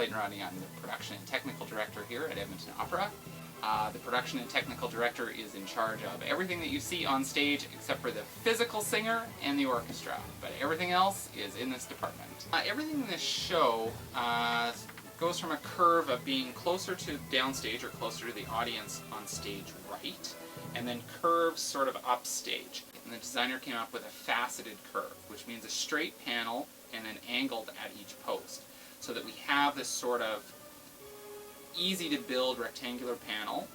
Clayton Rodney. I'm the production and technical director here at Edmonton Opera. The production and technical director is in charge of everything that you see on stage except for the physical singer and the orchestra, but everything else is in this department. Everything in this show goes from a curve of being closer to downstage or closer to the audience on stage right, and then curves sort of upstage. And the designer came up with a faceted curve, which means a straight panel and then angled at each post, so that we have this sort of easy to build rectangular panel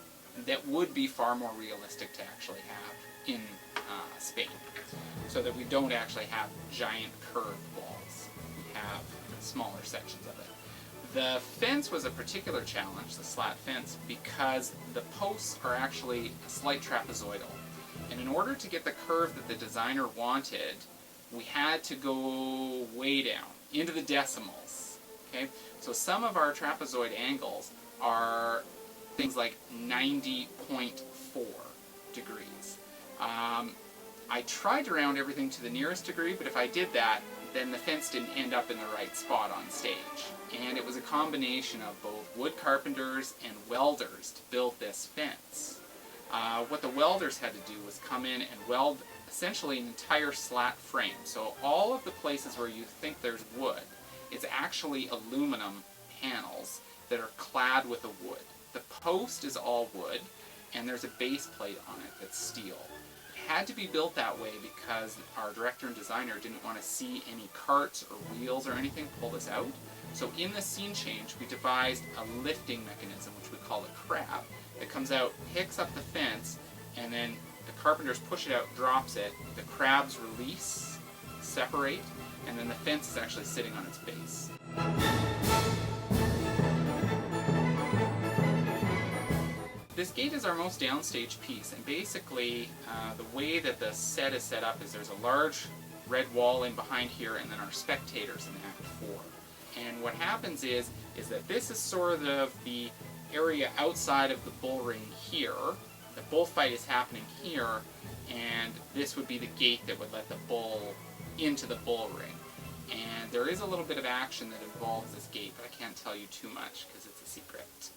that would be far more realistic to actually have in Spain, so that we don't actually have giant curved walls. We have smaller sections of it. The fence was a particular challenge, the slat fence, because the posts are actually a slight trapezoidal. And in order to get the curve that the designer wanted, we had to go way down, into the decimals. Okay? So some of our trapezoid angles are things like 90.4 degrees. I tried to round everything to the nearest degree, but if I did that, then the fence didn't end up in the right spot on stage. And it was a combination of both wood carpenters and welders to build this fence. What the welders had to do was come in and weld essentially an entire slat frame. So all of the places where you think there's wood, it's actually aluminum panels that are clad with the wood. The post is all wood, and there's a base plate on it that's steel. It had to be built that way because our director and designer didn't want to see any carts or wheels or anything pull this out. So in the scene change, we devised a lifting mechanism, which we call a crab, that comes out, picks up the fence, and then the carpenters push it out, drops it, the crabs release, separate, and then the fence is actually sitting on its base. This gate is our most downstage piece, and basically the way that the set is set up is there's a large red wall in behind here, and then our spectators in Act 4. And what happens is that this is sort of the area outside of the bull ring here. The bullfight is happening here, and this would be the gate that would let the bull into the bull ring. And there is a little bit of action that involves this gate, but I can't tell you too much because it's a secret.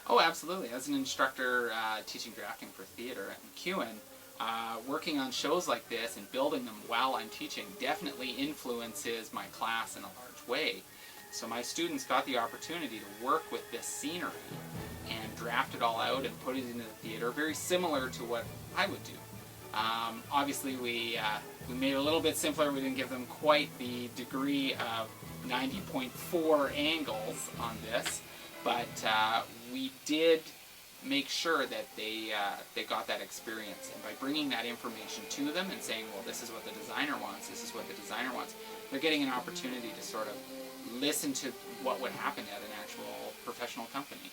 Oh, absolutely. As an instructor teaching drafting for theater at MacEwan, working on shows like this and building them while I'm teaching definitely influences my class in a large way. So my students got the opportunity to work with this scenery and draft it all out and put it into the theater, very similar to what I would do. Obviously we made it a little bit simpler. We didn't give them quite the degree of 90.4 angles on this, but we did make sure that they got that experience. And by bringing that information to them and saying, well, this is what the designer wants, this is what the designer wants, they're getting an opportunity to sort of listen to what would happen at an actual professional company.